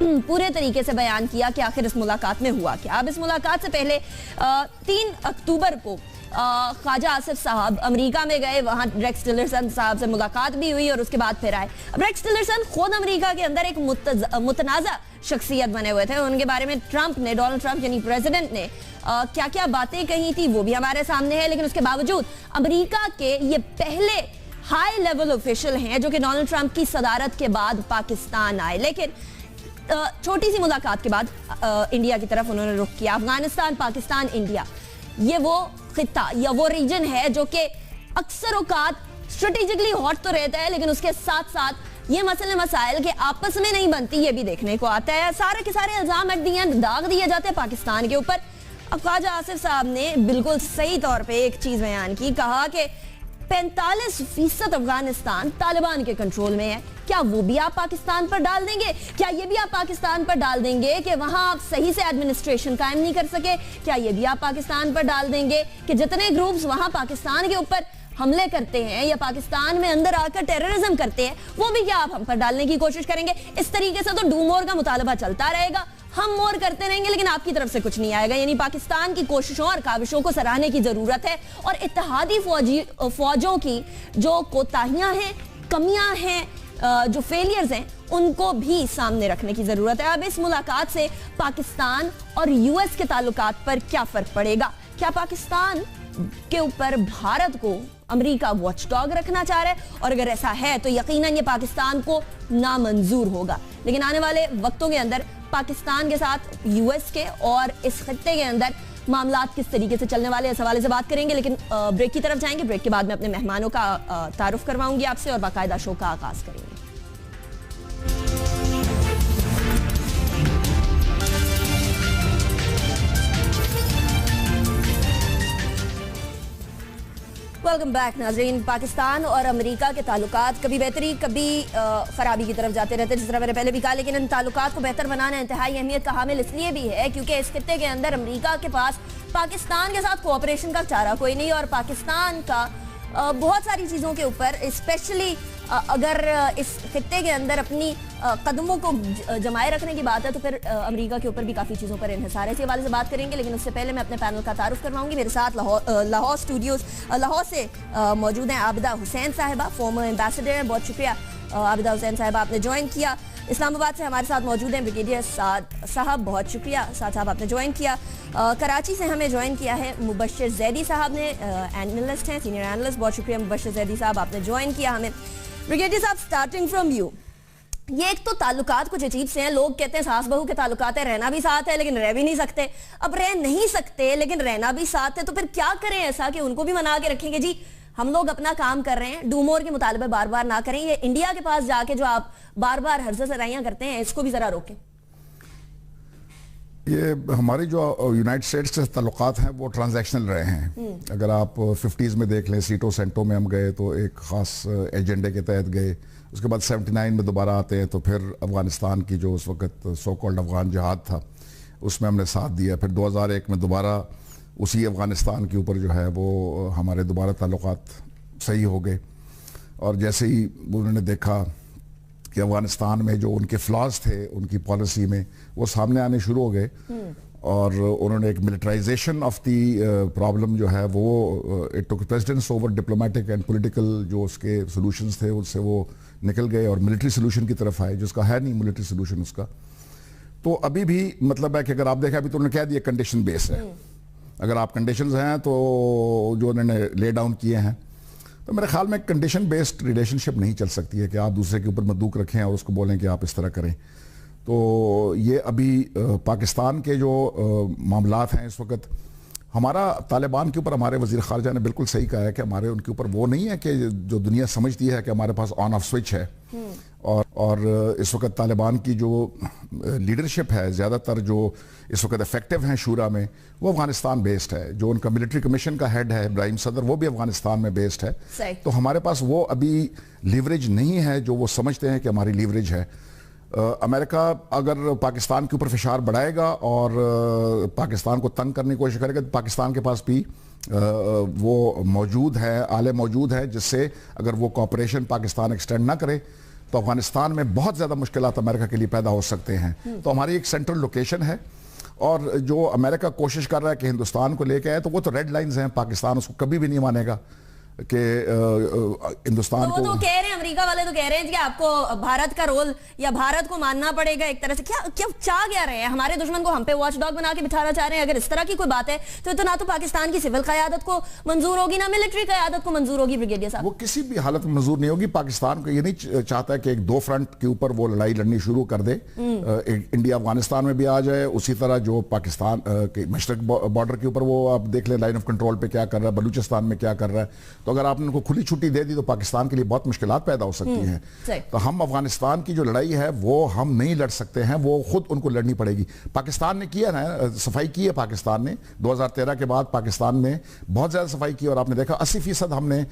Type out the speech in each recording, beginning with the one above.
पूरे तरीके से बयान किया कि आखिर इस मुलाकात में हुआ क्या। अब इस मुलाकात से पहले 3 अक्टूबर को ख्वाजा आसिफ साहब अमेरिका में गए, वहां रेक्स टिलरसन साहब से मुलाकात भी हुई और उसके बाद फिर आए। अब रेक्स टिलरसन खुद अमेरिका के अंदर एक मुतनाज़ा शख्सियत बने हुए थे। उनके बारे में ट्रंप ने, डोनाल्ड ट्रंप यानी प्रेसिडेंट ने क्या क्या बातें कही थी वो भी हमारे सामने है। लेकिन उसके बावजूद अमेरिका के ये पहले हाई लेवल ऑफिशियल हैं जो कि डोनाल्ड ट्रंप की सदारत के बाद पाकिस्तान आए। लेकिन छोटी सी मुलाकात के बाद इंडिया की तरफ उन्होंने रुख किया। अफगानिस्तान, पाकिस्तान, इंडिया, ये वो खित्ता या वो रीजन है जो कि अक्सर औकात स्ट्रेटेजिकली हॉट तो रहता है, लेकिन उसके साथ साथ ये मसले मसाइल के आपस में नहीं बनती, ये भी देखने को आता है। सारे के सारे इल्जाम एट दी एंड दाग दिए जाते हैं पाकिस्तान के ऊपर। अब ख्वाजा आसिफ साहब ने बिल्कुल सही तौर पे एक चीज बयान की, कहा कि 45% अफगानिस्तान तालिबान के कंट्रोल में है। क्या वो भी आप पाकिस्तान पर डाल देंगे? क्या ये भी आप पाकिस्तान पर डाल देंगे कि वहां आप सही से एडमिनिस्ट्रेशन कायम नहीं कर सके? क्या ये भी आप पाकिस्तान पर डाल देंगे कि जितने ग्रुप्स वहां पाकिस्तान के ऊपर हमले करते हैं या पाकिस्तान में अंदर आकर टेररिज्म करते हैं, वो भी क्या आप हम पर डालने की कोशिश करेंगे? इस तरीके से तो डू मोर का मुतालबा चलता रहेगा, हम मोर करते रहेंगे, लेकिन आपकी तरफ से कुछ नहीं आएगा। यानी पाकिस्तान की कोशिशों और काविशों को सराहने की जरूरत है और इत्तेहादी फौजों की जो कोताहियां हैं, कमियां हैं, जो फेलियर्स हैं, उनको भी सामने रखने की जरूरत है। अब इस मुलाकात से पाकिस्तान और यूएस के ताल्लुकात पर क्या फर्क पड़ेगा? क्या पाकिस्तान के ऊपर भारत को अमेरिका वॉचडॉग रखना चाह रहा है? और अगर ऐसा है तो यकीनन ये पाकिस्तान को नामंजूर होगा। लेकिन आने वाले वक्तों के अंदर पाकिस्तान के साथ यूएस के और इस खित्ते के अंदर मामलात किस तरीके से चलने वाले, इस हवाले से बात करेंगे। लेकिन ब्रेक की तरफ जाएंगे। ब्रेक के बाद में अपने मेहमानों का तारुफ करवाऊंगी आपसे और बाकायदा शो का आगाज करेंगे। वेलकम बैक नाज़रीन। पाकिस्तान और अमेरिका के ताल्लुकात कभी बेहतरी कभी खराबी की तरफ जाते रहते हैं, जिस तरह मैंने पहले भी कहा। लेकिन इन ताल्लुकात को बेहतर बनाना इंतहाई अहमियत का हामिल इसलिए भी है क्योंकि इस खित्ते के अंदर अमेरिका के पास पाकिस्तान के साथ कोऑपरेशन का चारा कोई नहीं, और पाकिस्तान का बहुत सारी चीज़ों के ऊपर, स्पेशली अगर इस खित्ते के अंदर अपनी कदमों को जमाए रखने की बात है तो फिर अमेरिका के ऊपर भी काफ़ी चीज़ों पर इन्हिसार है। इस हवाले से बात करेंगे। लेकिन उससे पहले मैं अपने पैनल का तारुफ करवाऊंगी। मेरे साथ लाहौर स्टूडियोज लाहौर से मौजूद हैं आबिदा हुसैन साहिबा, फॉर्मर एम्बेसडर हैं। बहुत शुक्रिया आबिदा हुसैन साहिबा, आपने ज्वाइन किया। इस्लामाबाद से हमारे साथ मौजूद हैं ब्रिगेडियर साद साहब, बहुत शुक्रिया साद साहब, आपने ज्वाइन किया। कराची से हमें ज्वाइन किया है मुबश्शिर जैदी साहब ने, एनालिस्ट हैं, सीनियर एनालिस्ट, बहुत शुक्रिया मुबश्शिर जैदी साहब, आपने ज्वाइन किया हमें। ब्रिगेडियर साहब, स्टार्टिंग फ्रॉम यू, ये एक तो ताल्लुकात कुछ अजीब से हैं। लोग कहते हैं सास बहू के ताल्लुकात है, रहना भी साथ है लेकिन रह भी नहीं सकते। अब रह नहीं सकते लेकिन रहना भी साथ है, तो फिर क्या करें ऐसा कि उनको भी मना के रखेंगे जी हम लोग अपना काम कर रहे हैं, डूमोर के मुतालबे बार बार ना करें। ये इंडिया के पास जाके जो आप बार बार हर्जा सराइयां करते हैं, इसको भी जरा रोकें। ये हमारी जो यूनाइटेड स्टेट्स से ताल्लुकात हैं वो ट्रांजैक्शनल रहे हैं। अगर आप 50s में देख लें, सीटो सेंटो में हम गए तो एक ख़ास एजेंडे के तहत गए, उसके बाद 79 में दोबारा आते हैं तो फिर अफ़गानिस्तान की जो उस वक्त सो कॉल्ड अफ़गान जहाद था उसमें हमने साथ दिया। फिर 2001 में दोबारा उसी अफ़गानिस्तान के ऊपर जो है वो हमारे दोबारा ताल्लुकात सही हो गए। और जैसे ही उन्होंने देखा कि अफ़गानिस्तान में जो उनके फ्लॉज थे उनकी पॉलिसी में वो सामने आने शुरू हो गए और उन्होंने एक मिलिटराइजेशन ऑफ दी प्रॉब्लम जो है वो it took precedence over diplomatic and political जो उसके सॉल्यूशंस थे उससे वो निकल गए और मिलिट्री सोल्यूशन की तरफ आए, जिसका है नहीं मिलिट्री सोल्यूशन उसका। तो अभी भी मतलब है कि अगर आप देखें अभी तो उन्होंने कह दिया कंडीशन बेस है, अगर आप कंडीशंस हैं तो जो उन्होंने ले डाउन किए हैं, तो मेरे ख्याल में कंडीशन बेस्ड रिलेशनशिप नहीं चल सकती है कि आप दूसरे के ऊपर बंदूक रखें और उसको बोलें कि आप इस तरह करें। तो ये अभी पाकिस्तान के जो मामलात हैं इस वक्त, हमारा तालिबान के ऊपर हमारे वज़ीर ख़ारजा ने बिल्कुल सही कहा है कि हमारे उनके ऊपर वो नहीं है कि जो दुनिया समझती है कि हमारे पास ऑन ऑफ स्विच है। और इस वक्त तालिबान की जो लीडरशिप है, ज़्यादातर जो इस वक्त इफेक्टिव हैं शूरा में, वो अफगानिस्तान बेस्ड है। जो उनका मिलिट्री कमीशन का हेड है इब्राहिम सदर, वो भी अफगानिस्तान में बेस्ड है। तो हमारे पास वो अभी लीवरेज नहीं है जो वो समझते हैं कि हमारी लीवरेज है। अमेरिका अगर पाकिस्तान के ऊपर फिशार बढ़ाएगा और पाकिस्तान को तंग करने की कोशिश करेगा तो पाकिस्तान के पास भी वो मौजूद है, आले मौजूद है, जिससे अगर वो कॉपरेशन पाकिस्तान एक्सटेंड ना करे तो अफगानिस्तान में बहुत ज़्यादा मुश्किलात अमेरिका के लिए पैदा हो सकते हैं। तो हमारी एक सेंट्रल लोकेशन है, और जो अमेरिका कोशिश कर रहा है कि हिंदुस्तान को लेके आए, तो वो तो रेड लाइंस हैं, पाकिस्तान उसको कभी भी नहीं मानेगा कि हिंदुस्तान तो वो तो कह रहे हैं, अमेरिका वाले तो कह रहे हैं कि आपको भारत का रोल या भारत को मानना पड़ेगा एक तरह से। क्या क्या चाह क्या रहे हैं? हमारे दुश्मन को हम पे वॉच डॉग बना के बिठाना चाह रहे हैं? अगर इस तरह की कोई बात है तो ना तो पाकिस्तान की सिविल क़यादत को मंजूर होगी, ना मिलिट्री क़यादत को मंजूर होगी। ब्रिगेडियर साहब, वो किसी भी हालत में मंजूर नहीं होगी। पाकिस्तान को ये नहीं चाहता है कि एक 2 फ्रंट के ऊपर वो लड़ाई लड़नी शुरू कर दे। इंडिया अफगानिस्तान में भी आ जाए, उसी तरह जो पाकिस्तान के मशरक बॉर्डर के ऊपर वो आप देख लें लाइन ऑफ कंट्रोल पे क्या कर रहा है, बलूचिस्तान में क्या कर रहा है। तो अगर आपने उनको खुली छुट्टी दे दी तो पाकिस्तान के लिए बहुत मुश्किलात पैदा हो सकती हैं। तो हम अफगानिस्तान की जो लड़ाई है वो हम नहीं लड़ सकते हैं, वो खुद उनको लड़नी पड़ेगी। पाकिस्तान ने किया ना, सफाई की है पाकिस्तान ने 2013 के बाद। पाकिस्तान ने बहुत ज्यादा सफाई की और आपने देखा 80% हमने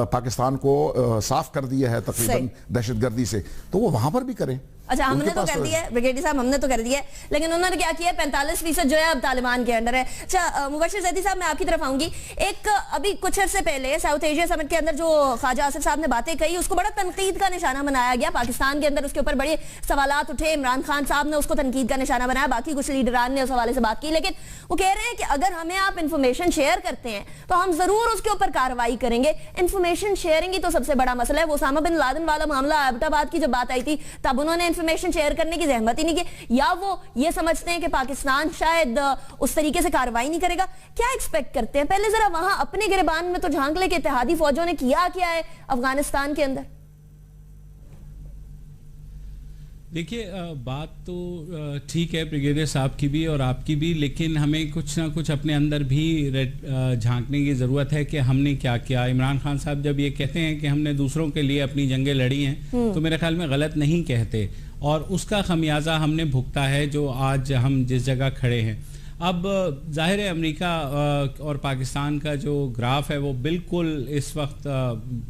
पाकिस्तान को साफ कर दिया है तकरीबन दहशतगर्दी से। तो वो वहां पर भी करें। अच्छा, हमने तो कर दिया है ब्रिगेडियर साहब, हमने तो कर दिया है, लेकिन उन्होंने क्या किया, 45% जो है अब तालिबान के अंडर है। अच्छा मुबशिर ज़ैदी साहब, मैं आपकी तरफ आऊंगी। एक अभी कुछ अर्से पहले साउथ एशिया समिट के अंदर जो ख्वाजा आसिफ साहब ने बातें कही, उसको बड़ा तनकीद का निशाना बनाया गया पाकिस्तान के अंदर। उसके ऊपर बड़े सवालात उठे, इमरान खान साहब ने उसको तनकीद का निशाना बनाया, बाकी कुछ लीडरान ने उस हवाले से बात की। लेकिन वो कह रहे हैं कि अगर हमें आप इंफॉर्मेशन शेयर करते हैं तो हम जरूर उसके ऊपर कार्रवाई करेंगे। इंफॉर्मेशन शेयरिंग ही तो सबसे बड़ा मसला है। वो उसामा बिन लादेन वाला मामला, एबटाबाद की जब बात आई थी, तब उन्होंने इंफॉर्मेशन शेयर करने की जहमत ही नहीं की, या वो ये समझते हैं कि पाकिस्तान शायद उस तरीके से कार्रवाई नहीं करेगा। क्या एक्सपेक्ट करते हैं? पहले जरा वहां अपने गिरबान में तो झांक ले कि इत्तेहादी फौजों ने किया क्या है अफगानिस्तान के अंदर। देखिए, बात तो ठीक है ब्रिगेडियर साहब की भी और आपकी भी, लेकिन हमें कुछ ना कुछ अपने अंदर भी झांकने की ज़रूरत है कि हमने क्या किया। इमरान खान साहब जब ये कहते हैं कि हमने दूसरों के लिए अपनी जंगें लड़ी हैं, तो मेरे ख्याल में गलत नहीं कहते, और उसका खमियाजा हमने भुगता है जो आज हम जिस जगह खड़े हैं। अब जाहिर है अमेरिका और पाकिस्तान का जो ग्राफ है वो बिल्कुल इस वक्त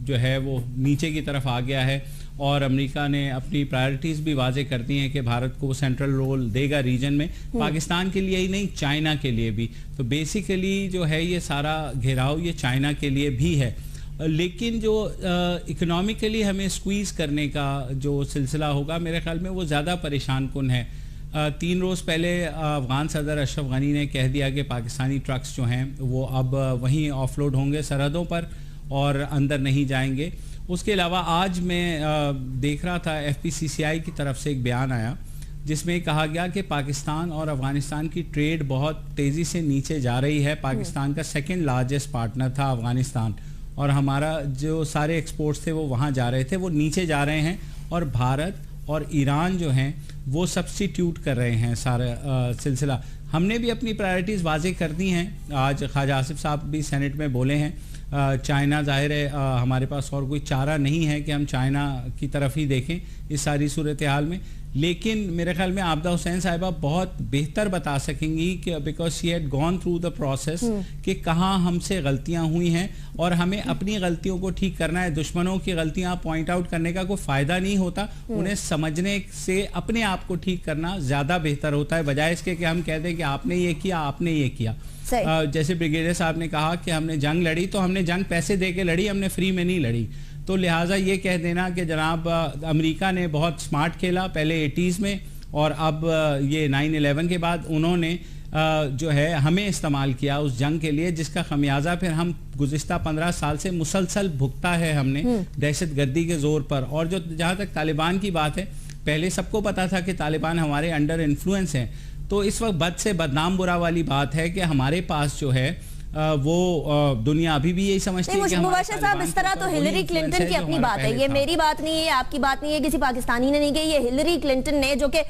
जो है वो नीचे की तरफ आ गया है, और अमेरिका ने अपनी प्रायोरिटीज़ भी वाजे कर दी हैं कि भारत को सेंट्रल रोल देगा रीजन में, पाकिस्तान के लिए ही नहीं चाइना के लिए भी। तो बेसिकली जो है ये सारा घेराव ये चाइना के लिए भी है। लेकिन जो इकोनॉमिकली हमें स्क्वीज़ करने का जो सिलसिला होगा, मेरे ख्याल में वो ज़्यादा परेशान कुन है। 3 रोज़ पहले अफ़गान सदर अशरफ गनी ने कह दिया कि पाकिस्तानी ट्रक्स जो हैं वो अब वहीं ऑफलोड होंगे सरहदों पर और अंदर नहीं जाएंगे। उसके अलावा आज मैं देख रहा था FPCCI की तरफ से एक बयान आया जिसमें कहा गया कि पाकिस्तान और अफ़गानिस्तान की ट्रेड बहुत तेज़ी से नीचे जा रही है। पाकिस्तान का सेकेंड लार्जेस्ट पार्टनर था अफ़गानिस्तान, और हमारा जो सारे एक्सपोर्ट्स थे वो वहाँ जा रहे थे, वो नीचे जा रहे हैं, और भारत और ईरान जो हैं वो सब्स्टिट्यूट कर रहे हैं सारा सिलसिला। हमने भी अपनी प्रायोरिटीज़ वाजे कर दी हैं। आज ख्वाजा आसिफ साहब भी सेनेट में बोले हैं, चाइना ज़ाहिर है हमारे पास और कोई चारा नहीं है कि हम चाइना की तरफ ही देखें इस सारी सूरत हाल में। लेकिन मेरे ख्याल में आबिदा हुसैन साहिबा बहुत बेहतर बता सकेंगी कि because she had gone through the process कि कहाँ हमसे गलतियाँ हुई हैं, और हमें अपनी गलतियों को ठीक करना है। दुश्मनों की गलतियाँ पॉइंट आउट करने का कोई फ़ायदा नहीं होता, उन्हें समझने से अपने आप को ठीक करना ज़्यादा बेहतर होता है, बजाय इसके कि हम कह दें कि आपने ये किया, आपने ये किया। जैसे ब्रिगेडियर साहब ने कहा कि हमने जंग लड़ी, तो हमने जंग पैसे दे के लड़ी, हमने फ्री में नहीं लड़ी। तो लिहाजा ये कह देना कि जनाब अमेरिका ने बहुत स्मार्ट खेला पहले 80s में, और अब ये 9/11 के बाद उन्होंने जो है हमें इस्तेमाल किया उस जंग के लिए, जिसका खमियाजा फिर हम गुज़िश्ता 15 साल से मुसलसल भुगता है हमने दहशतगर्दी के ज़ोर पर। और जो जहाँ तक तालिबान की बात है, पहले सबको पता था कि तालिबान हमारे अंडर इन्फ्लुएंस हैं, तो इस वक्त बद से बदनाम बुरा वाली बात है कि हमारे पास जो है वो दुनिया अभी भी यही समझती है कि मुबशिर साहब, इस तरह तो हिलरी क्लिंटन की अपनी बात है, ये मेरी बात नहीं है, आपकी बात नहीं है, किसी पाकिस्तानी ने नहीं कही, ये हिलरी क्लिंटन ने, जो कि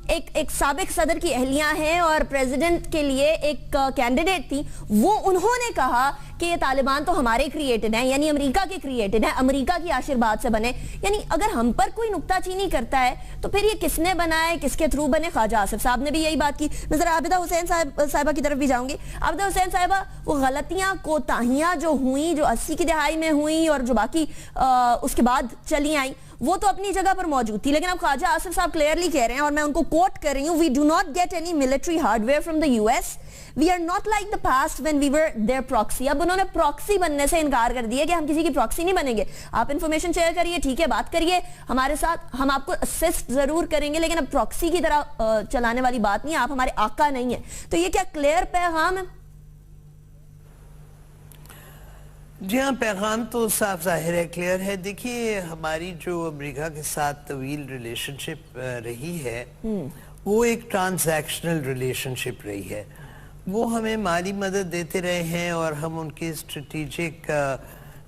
एक साबिक सदर की अहलिया हैं और प्रेसिडेंट के लिए एक कैंडिडेट थी, वो उन्होंने कहा कि ये तालिबान तो हमारे क्रिएटेड हैं, यानी अमेरिका के क्रिएटेड हैं, अमेरिका की आशीर्वाद से बने। यानी अगर हम पर कोई नुक्ताचीनी करता है तो फिर ये किसने बनाए, किसके थ्रू बने? ख्वाजा आसिफ साहब ने भी यही बात की। मैं जरा आबिदा हुसैन साहिबा की तरफ भी जाऊंगी। आबिदा हुसैन साहिबा, वो गलतियां कोताहियां जो हुई, जो 80 की दहाई में हुई और जो बाकी उसके बाद चली आई, वो तो अपनी जगह पर मौजूद थी, लेकिन अब ख्वाजा आसिफ साहब क्लियरली कह रहे हैं और मैं उनको कोट कर रही हूं, we do not get any military hardware from the US, we are not like the past when we were their proxy. अब उन्होंने प्रॉक्सी बनने से इनकार कर दिया कि हम किसी की प्रॉक्सी नहीं बनेंगे, आप इंफॉर्मेशन शेयर करिए, ठीक है, बात करिए हमारे साथ, हम आपको असिस्ट जरूर करेंगे, लेकिन अब प्रॉक्सी की तरह चलाने वाली बात नहीं है, आप हमारे आका नहीं है। तो ये क्या क्लियर पैगाम है? जी हाँ, पैगाम तो साफ जाहिर है, क्लियर है। देखिए, हमारी जो अमेरिका के साथ तवील रिलेशनशिप रही है वो एक ट्रांजैक्शनल रिलेशनशिप रही है। वो हमें माली मदद देते रहे हैं और हम उनके स्ट्रेटेजिक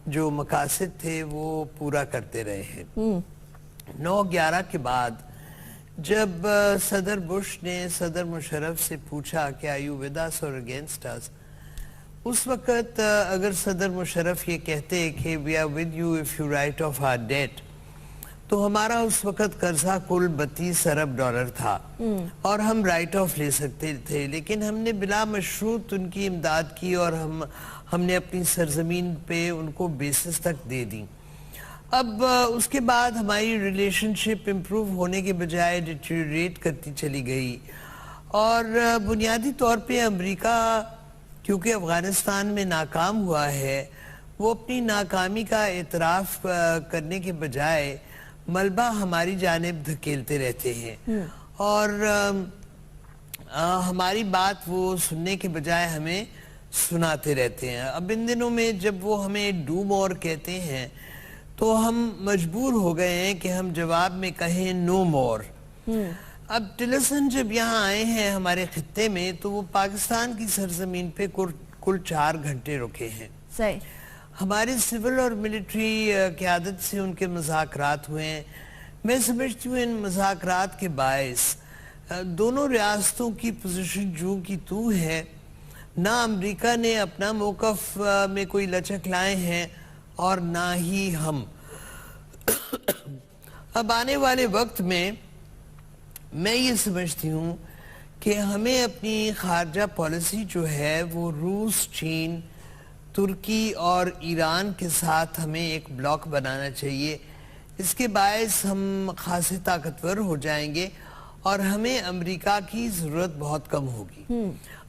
जो मकासद थे वो पूरा करते रहे हैं। 9/11 के बाद जब सदर बुश ने सदर मुशर्रफ से पूछा कि आर यू विद अस और अगेंस्ट अस, उस वक़्त अगर सदर मुशर्रफ ये कहते कि we are with you if you write off our debt, तो हमारा उस वक़्त कर्जा कुल 32 अरब डॉलर था और हम राइट ऑफ ले सकते थे, लेकिन हमने बिला मशरूत उनकी इमदाद की और हमने अपनी सरजमीन पे उनको बेसिस तक दे दी। अब उसके बाद हमारी रिलेशनशिप इम्प्रूव होने के बजाय डिटेरियोरेट करती चली गई और बुनियादी तौर पे अमेरिका क्योंकि अफ़गानिस्तान में नाकाम हुआ है, वो अपनी नाकामी का एतराफ़ करने के बजाय मलबा हमारी जानिब धकेलते रहते हैं और हमारी बात वो सुनने के बजाय हमें सुनाते रहते हैं। अब इन दिनों में जब वो हमें डू मोर कहते हैं तो हम मजबूर हो गए हैं कि हम जवाब में कहें नो मोर। अब टिलरसन जब यहाँ आए हैं हमारे खित्ते में तो वो पाकिस्तान की सरजमीन पे कुल 4 घंटे रुके हैं। सही। हमारे सिविल और मिलिट्री क़यादत से उनके मुज़ाकरात हुए हैं। मैं समझती हूँ इन मुज़ाकरात के बायस दोनों रियासतों की पोजीशन जूं की तू है, ना अमेरिका ने अपना मौक़िफ़ में कोई लचक लाए हैं और ना ही हम। अब आने वाले वक्त में मैं ये समझती हूँ कि हमें अपनी खारजा पॉलिसी जो है वो रूस, चीन, तुर्की और ईरान के साथ हमें एक ब्लॉक बनाना चाहिए। इसके बायस हम खासे ताकतवर हो जाएंगे और हमें अमेरिका की ज़रूरत बहुत कम होगी।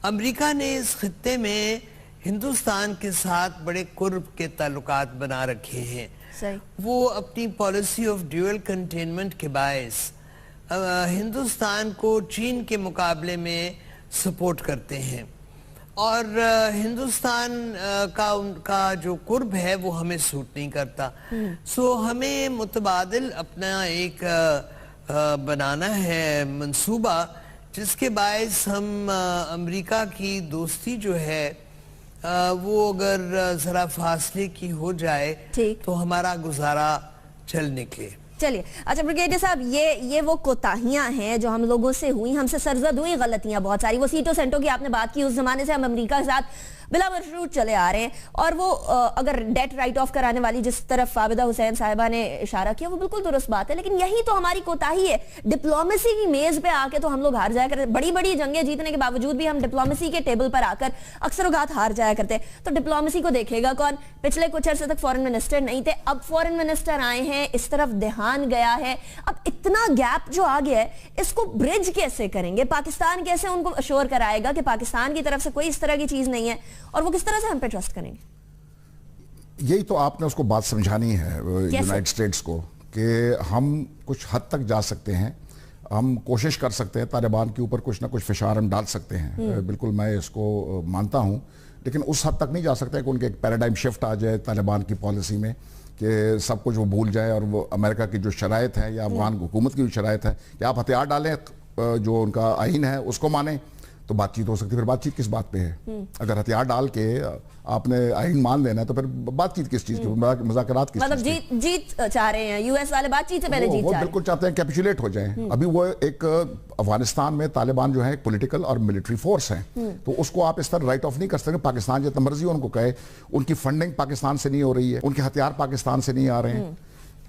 अमेरिका ने इस खित्ते में हिंदुस्तान के साथ बड़े कुर्ब के ताल्लुकात बना रखे हैं। सही। वो अपनी पॉलिसी ऑफ ड्यूअल कंटेनमेंट के बायस हिंदुस्तान को चीन के मुकाबले में सपोर्ट करते हैं और हिंदुस्तान का उनका जो कुर्ब है वो हमें सूट नहीं करता। सो हमें मुतबादिल अपना एक बनाना है मंसूबा जिसके बायस हम अमेरिका की दोस्ती जो है वो अगर ज़रा फासले की हो जाए तो हमारा गुजारा चल निकले। चलिए, अच्छा ब्रिगेडियर साहब, ये वो कोताहियां हैं जो हम लोगों से हुई, हमसे सरजद हुई गलतियां बहुत सारी। वो सीटो सेंटो की आपने बात की, उस जमाने से हम अमेरिका के साथ बिला मशरूत चले आ रहे हैं और वो अगर डेट राइट ऑफ कराने वाली जिस तरफ आबिदा हुसैन साहिबा ने इशारा किया वो बिल्कुल दुरुस्त बात है, लेकिन यही तो हमारी कोताही है। डिप्लोमेसी की मेज पे आके तो हम लोग हार जाया करते, बड़ी बड़ी जंगें जीतने के बावजूद भी हम डिप्लोमेसी के टेबल पर आकर अक्सर औकात हार जाया करते। तो डिप्लोमेसी को देखेगा कौन? पिछले कुछ अर्से तक फॉरेन मिनिस्टर नहीं थे, अब फॉरेन मिनिस्टर आए हैं, इस तरफ ध्यान गया है। अब इतना गैप जो आ गया है इसको ब्रिज कैसे करेंगे? पाकिस्तान कैसे उनको अश्योर कराएगा कि पाकिस्तान की तरफ से कोई इस तरह की चीज नहीं है और वो किस तरह से हम पे ट्रस्ट करेंगे? यही तो आपने उसको बात समझानी है यूनाइटेड स्टेट्स को कि हम कुछ हद तक जा सकते हैं, हम कोशिश कर सकते हैं, तालिबान के ऊपर कुछ ना कुछ फिशार हम डाल सकते हैं, बिल्कुल मैं इसको मानता हूं, लेकिन उस हद तक नहीं जा सकते कि उनके एक पैराडाइम शिफ्ट आ जाए तालिबान की पॉलिसी में कि सब कुछ वो भूल जाए और वो अमेरिका की जो शराइत है या अफगान हुकूमत की जो शराइत है कि आप हथियार डालें, जो उनका आइन है उसको माने तो बातचीत हो सकती है। फिर बातचीत किस बात पे है? अगर हथियार डाल के आपने आइन मान लेना है तो फिर बातचीत किस चीज की, मुज़ाकरात किस मतलब जीत चाह रहे हैं यूएस वाले, बातचीत से पहले जीत वो बिल्कुल चाहते हैं कैपिचुलेट हो जाएं। अभी वो एक अफगानिस्तान में तालिबान जो है एक पॉलिटिकल और मिलिट्री फोर्स है, तो उसको आप इस तरह राइट ऑफ नहीं कर सकते। पाकिस्तान जितना मर्जी उनको कहे, उनकी फंडिंग पाकिस्तान से नहीं हो रही है, उनके हथियार पाकिस्तान से नहीं आ रहे हैं,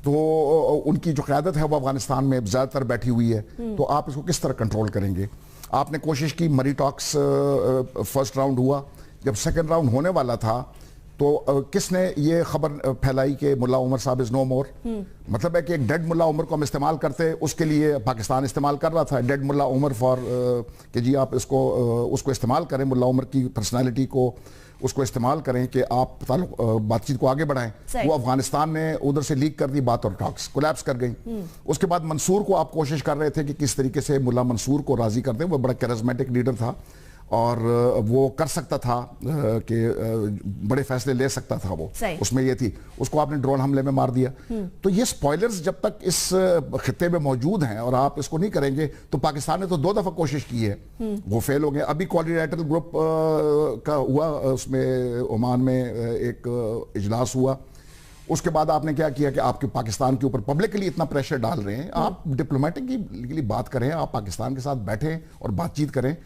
तो उनकी जो क़यादत है वो अफगानिस्तान में ज्यादातर बैठी हुई है, तो आप इसको किस तरह कंट्रोल करेंगे? आपने कोशिश की, मरी टॉक्स फर्स्ट राउंड हुआ, जब सेकंड राउंड होने वाला था तो किसने ये खबर फैलाई कि मुल्ला उमर साहब इज नो मोर? मतलब है कि एक डेड मुल्ला उमर को हम इस्तेमाल करते, उसके लिए पाकिस्तान इस्तेमाल कर रहा था डेड मुल्ला उमर फॉर कि जी आप इसको उसको इस्तेमाल करें, मुल्ला उमर की पर्सनालिटी को उसको इस्तेमाल करें कि आप बातचीत को आगे बढ़ाएं। वो अफगानिस्तान ने उधर से लीक कर दी बात और टॉक्स कोलैप्स कर गई। उसके बाद मंसूर को आप कोशिश कर रहे थे कि किस तरीके से मुल्ला मंसूर को राजी कर दें। वो बड़ा कैरिस्मेटिक लीडर था और वो कर सकता था कि बड़े फैसले ले सकता था वो, उसमें ये थी। उसको आपने ड्रोन हमले में मार दिया। तो ये स्पॉयलर्स जब तक इस खित्ते में मौजूद हैं और आप इसको नहीं करेंगे, तो पाकिस्तान ने तो 2 दफा कोशिश की है, वो फेल हो गए। अभी क्वाड्रिलैटरल ग्रुप का हुआ, उसमें ओमान में एक इजलास हुआ। उसके बाद आपने क्या किया कि आपके पाकिस्तान के ऊपर पब्लिकली इतना प्रेशर डाल रहे हैं। आप डिप्लोमेटिकली बात करें, आप पाकिस्तान के साथ बैठें और बातचीत करें।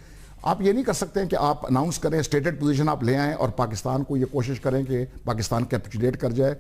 आप ये नहीं कर सकते हैं कि आप अनाउंस करें, स्टेटेड पोजीशन आप ले आएं और पाकिस्तान को ये कोशिश करें कि पाकिस्तान कैपिटुलेट कर जाए।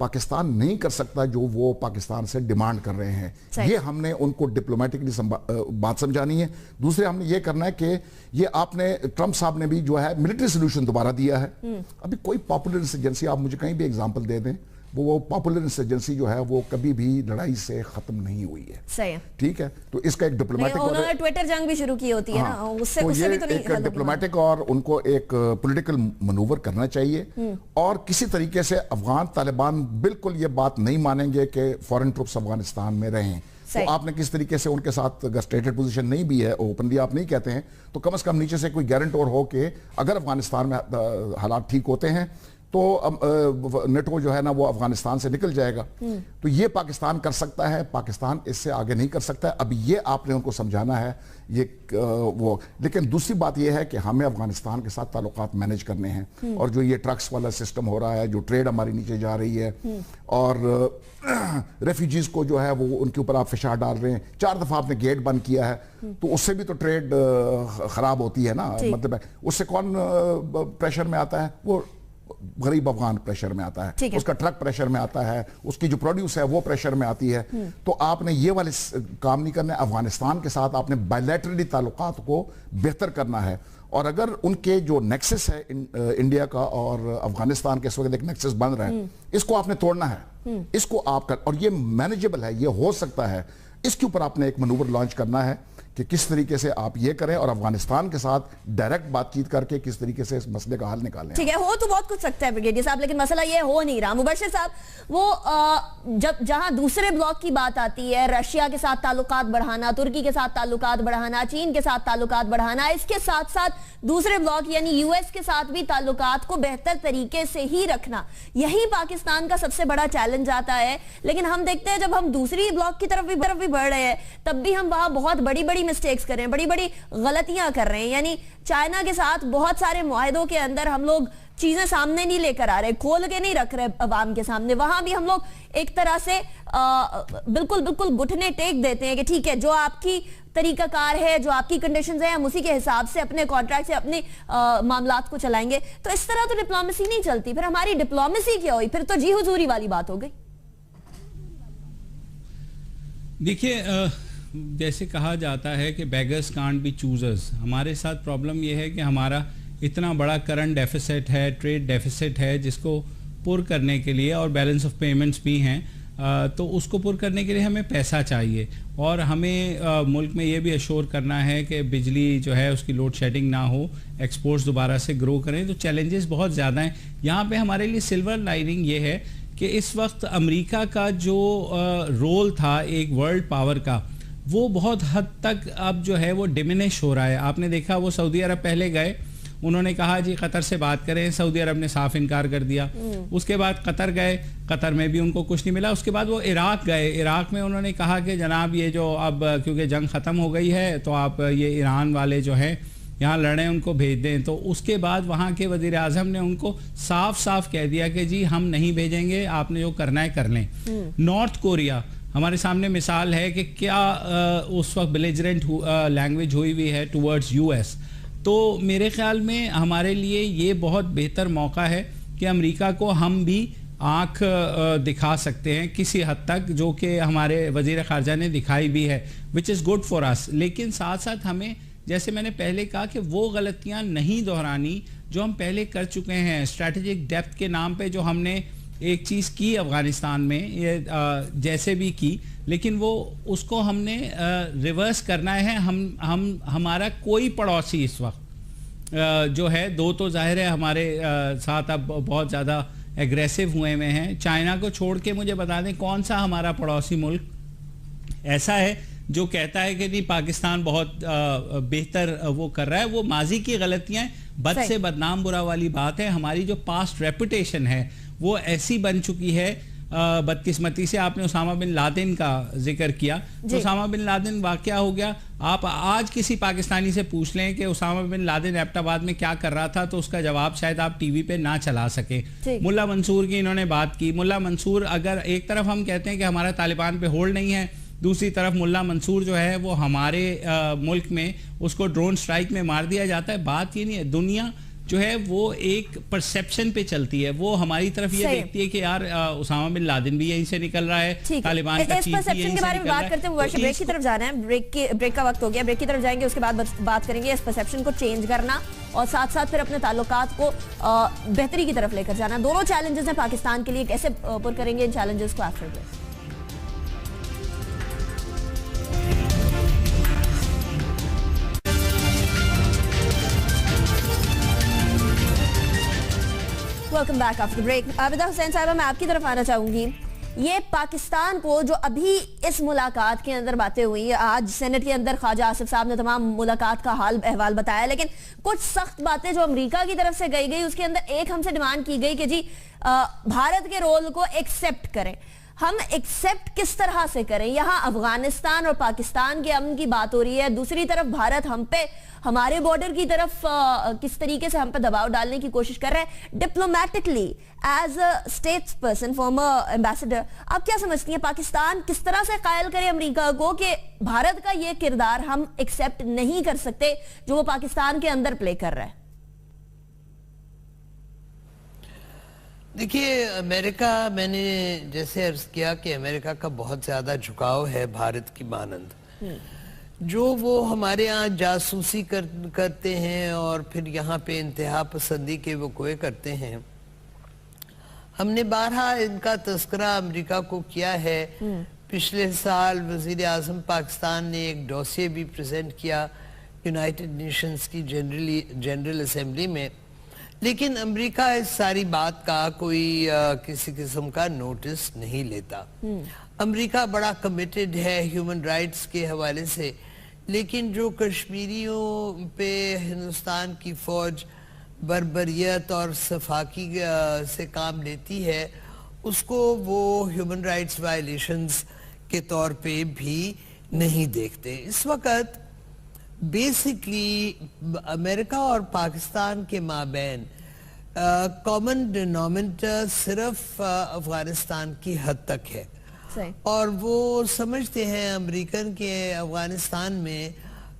पाकिस्तान नहीं कर सकता जो वो पाकिस्तान से डिमांड कर रहे हैं। ये हमने उनको डिप्लोमेटिकली बात समझानी है। दूसरे हमने ये करना है कि ये आपने ट्रंप साहब ने भी जो है मिलिट्री सोल्यूशन दोबारा दिया है। अभी कोई पॉपुलर इंसर्जेंसी आप मुझे कहीं भी एग्जांपल दे दें, वो पॉपुलर इंसर्जेंसी जो है वो कभी भी लड़ाई से खत्म नहीं हुई है। सही है, ठीक है। तो इसका एक डिप्लोमेटिक उन्होंने ट्विटर जंग भी शुरू की होती है ना, उससे तो उससे भी तो नहीं एक डिप्लोमेटिक और उनको एक पॉलिटिकल मनूवर करना चाहिए। और किसी तरीके से अफगान तालिबान बिल्कुल ये बात नहीं मानेंगे कि फॉरेन ट्रूप्स अफगानिस्तान में रहें। तो आपने किस तरीके से उनके साथ, अगर स्टेटेड पोजीशन नहीं भी है, ओपनली आप नहीं कहते हैं, तो कम से कम नीचे से कोई गारंटर हो कि अगर अफगानिस्तान में हालात ठीक होते हैं तो नेटो जो है ना वो अफगानिस्तान से निकल जाएगा। तो ये पाकिस्तान कर सकता है, पाकिस्तान इससे आगे नहीं कर सकता है। अब ये आपने उनको समझाना है ये वो। लेकिन दूसरी बात ये है कि हमें अफगानिस्तान के साथ ताल्लुकात मैनेज करने हैं। और जो ये ट्रक्स वाला सिस्टम हो रहा है, जो ट्रेड हमारी नीचे जा रही है और रेफ्यूजीज को जो है वो उनके ऊपर आप फिशार डाल रहे हैं। 4 दफा आपने गेट बंद किया है, तो उससे भी तो ट्रेड खराब होती है ना। मतलब उससे कौन प्रेशर में आता है? वो गरीब अफगान प्रेशर में आता है, उसका ट्रक प्रेशर में आता है, उसकी जो प्रोड्यूस है वो प्रेशर में आती है। तो आपने ये वाले काम नहीं करना है। अफगानिस्तान के साथ आपने बायलैटरली ताल्लुकात को बेहतर करना है। और अगर उनके जो नेक्सस है इंडिया का और अफगानिस्तान के इस वक्त एक नेक्सस बन रहा है, इसको आपने तोड़ना है। इसको आप कर, और ये मैनेजेबल है, ये हो सकता है। इसके ऊपर आपने एक मनूवर लॉन्च करना है कि किस तरीके से आप ये करें और अफगानिस्तान के साथ डायरेक्ट बातचीत करके किस तरीके से इस मसले का हल निकालें। ठीक है, हो तो बहुत कुछ सकता है ब्रिगेडियर साहब, लेकिन मसला ये हो नहीं रहा। मुबश्शिर साहब, वो जब जहां दूसरे ब्लॉक की बात आती है, रशिया के साथ ताल्लुकात बढ़ाना, तुर्की के साथ ताल्लुकात बढ़ाना, चीन के साथ ताल्लुकात बढ़ाना, इसके साथ साथ दूसरे ब्लॉक यानी यूएस के साथ भी ताल्लुकात को बेहतर तरीके से ही रखना, यही पाकिस्तान का सबसे बड़ा चैलेंज आता है। लेकिन हम देखते हैं जब हम दूसरी ब्लॉक की तरफ भी बढ़ रहे हैं, तब भी हम वहां बहुत बड़ी बड़ी मिस्टेक्स कर रहे हैं, बड़ी बड़ी गलतियां कर रहे हैं। यानी चाइना के साथ बहुत सारे मुआहदों के अंदर हम लोग चीजें सामने नहीं लेकर आ रहे, खोल के नहीं रख रहे अवाम के सामने। वहां भी हम लोग एक तरह से बिल्कुल बिल्कुल घुटने टेक देते हैं कि ठीक है, जो आपकी तरीकाकार है, जो आपकी कंडीशंस है, हम उसी के हिसाब से अपने कॉन्ट्रैक्ट से अपने मामलात को चलाएंगे। तो इस तरह तो डिप्लोमेसी नहीं चलती। फिर हमारी डिप्लोमेसी क्या हुई? फिर तो जी हुजूरी वाली बात हो गई। देखिए, जैसे कहा जाता है कि बेगर्स कांट बी चूजर्स। हमारे साथ प्रॉब्लम यह है कि हमारा इतना बड़ा करंट डेफिसिट है, ट्रेड डेफिसिट है, जिसको पुर करने के लिए, और बैलेंस ऑफ पेमेंट्स भी हैं, तो उसको पुर करने के लिए हमें पैसा चाहिए। और हमें मुल्क में ये भी अश्योर करना है कि बिजली जो है उसकी लोड शेडिंग ना हो, एक्सपोर्ट्स दोबारा से ग्रो करें। तो चैलेंजेस बहुत ज़्यादा हैं। यहाँ पे हमारे लिए सिल्वर लाइनिंग ये है कि इस वक्त अमेरिका का जो रोल था एक वर्ल्ड पावर का, वो बहुत हद तक अब जो है वो डिमिनिश हो रहा है। आपने देखा वो सऊदी अरब पहले गए, उन्होंने कहा जी कतर से बात करें, सऊदी अरब ने साफ इनकार कर दिया। उसके बाद कतर गए, कतर में भी उनको कुछ नहीं मिला। उसके बाद वो इराक गए, इराक में उन्होंने कहा कि जनाब ये जो अब क्योंकि जंग ख़त्म हो गई है तो आप ये ईरान वाले जो हैं यहाँ लड़ें, उनको भेज दें। तो उसके बाद वहाँ के वज़ीर आज़म ने उनको साफ साफ कह दिया कि जी हम नहीं भेजेंगे, आपने जो करना है कर लें। नॉर्थ कोरिया हमारे सामने मिसाल है कि क्या उस वक्त बेलिजरेंट लैंग्वेज हुई हुई है टुवर्ड्स यूएस। तो मेरे ख्याल में हमारे लिए ये बहुत बेहतर मौका है कि अमेरिका को हम भी आँख दिखा सकते हैं किसी हद तक, जो कि हमारे वज़ीर ख़ारजा ने दिखाई भी है, which is good for us. लेकिन साथ साथ हमें, जैसे मैंने पहले कहा, कि वो गलतियां नहीं दोहरानी जो हम पहले कर चुके हैं, स्ट्रैटेजिक डेप्थ के नाम पे जो हमने एक चीज़ की अफ़गानिस्तान में, ये जैसे भी की, लेकिन वो उसको हमने रिवर्स करना है। हमारा कोई पड़ोसी इस वक्त जो है, दो तो जाहिर है हमारे साथ अब बहुत ज़्यादा एग्रेसिव हुए में हैं। चाइना को छोड़ के मुझे बता दें कौन सा हमारा पड़ोसी मुल्क ऐसा है जो कहता है कि नहीं पाकिस्तान बहुत बेहतर वो कर रहा है। वो माजी की गलतियां, बद से बदनाम बुरा वाली बात है। हमारी जो पास्ट रेपुटेशन है वो ऐसी बन चुकी है। बदकिस्मती से आपने उसामा बिन लादेन का जिक्र किया, तो उसामा बिन लादेन वाकया हो गया। आप आज किसी पाकिस्तानी से पूछ लें कि उसामा बिन लादेन एबटाबाद में क्या कर रहा था, तो उसका जवाब शायद आप टीवी पे ना चला सके। मुल्ला मंसूर की इन्होंने बात की। मुल्ला मंसूर, अगर एक तरफ हम कहते हैं कि हमारा तालिबान पे होल्ड नहीं है, दूसरी तरफ मुल्ला मंसूर जो है वो हमारे मुल्क में उसको ड्रोन स्ट्राइक में मार दिया जाता है। बात ये नहीं है, दुनिया जो है वो एक परसेप्शन पे चलती है। वो हमारी तरफ ये देखती है कि यार उसामा बिन लादेन भी यहीं से निकल रहा है, तालिबान का चीफ भी यहीं से बारे में बात करते हैं। ब्रेक की तरफ जाना है, ब्रेक का वक्त हो गया, ब्रेक की तरफ जाएंगे, उसके बाद बात करेंगे इस परसेप्शन को चेंज करना और साथ साथ फिर अपने ताल्लुकात को बेहतरी की तरफ लेकर जाना। दोनों चैलेंजेस हैं पाकिस्तान के लिए, कैसे पुर करेंगे इन चैलेंजेस को after break. Welcome back after break. Abida Hussain साहिबा, मैं आपकी तरफ आना चाहूंगी। ये पाकिस्तान को जो अभी इस मुलाकात के अंदर बातें हुई, आज सेनेट के अंदर ख्वाजा आसिफ साहब ने तमाम मुलाकात का हाल अहवाल बताया, लेकिन कुछ सख्त बातें जो अमेरिका की तरफ से गई उसके अंदर एक हमसे डिमांड की गई कि जी भारत के रोल को एक्सेप्ट करें। हम एक्सेप्ट किस तरह से करें? यहाँ अफगानिस्तान और पाकिस्तान के अमन की बात हो रही है, दूसरी तरफ भारत हम पे, हमारे बॉर्डर की तरफ किस तरीके से हम पे दबाव डालने की कोशिश कर रहे हैं diplomatically as a statesperson, former ambassador. आप क्या समझती हैं, पाकिस्तान किस तरह से कायल करे अमेरिका को कि भारत का ये किरदार हम एक्सेप्ट नहीं कर सकते जो वो पाकिस्तान के अंदर प्ले कर रहा है? देखिए, अमेरिका, मैंने जैसे अर्ज किया कि अमेरिका का बहुत ज्यादा झुकाव है भारत की मानंद। जो वो हमारे यहाँ जासूसी करते हैं और फिर यहाँ पे इंतहा पसंदी के वक़्वे करते हैं। हमने बारहा इनका तस्करा अमेरिका को किया है। पिछले साल वज़ीर आज़म पाकिस्तान ने एक डोसिये भी प्रेजेंट किया यूनाइटेड नेशंस की जनरल असेंबली में, लेकिन अमेरिका इस सारी बात का कोई किसी किस्म का नोटिस नहीं लेता। अमेरिका बड़ा कमिटेड है ह्यूमन राइट्स के हवाले से, लेकिन जो कश्मीरियों पे हिंदुस्तान की फौज बर्बरियत और सफाकी से काम लेती है, उसको वो ह्यूमन राइट्स वायलेशंस के तौर पे भी नहीं देखते। इस वक्त बेसिकली अमेरिका और पाकिस्तान के माबैन कॉमन डिनोमिनेटर सिर्फ अफगानिस्तान की हद तक है। और वो समझते हैं अमेरिकन के अफगानिस्तान में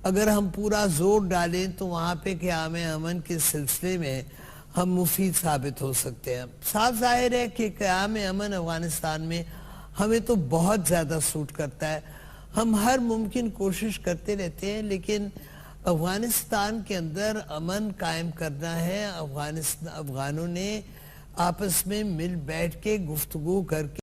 अगर हम पूरा जोर डालें तो वहाँ पे क़याम अमन के सिलसिले में हम मुफीद साबित हो सकते हैं। साफ जाहिर है कि क़याम अमन अफगानिस्तान में हमें तो बहुत ज़्यादा सूट करता है। हम हर मुमकिन कोशिश करते रहते हैं, लेकिन अफगानिस्तान के अंदर अमन कायम करना है। अफगानों ने आपस में मिल बैठ के गुफ्तगू करके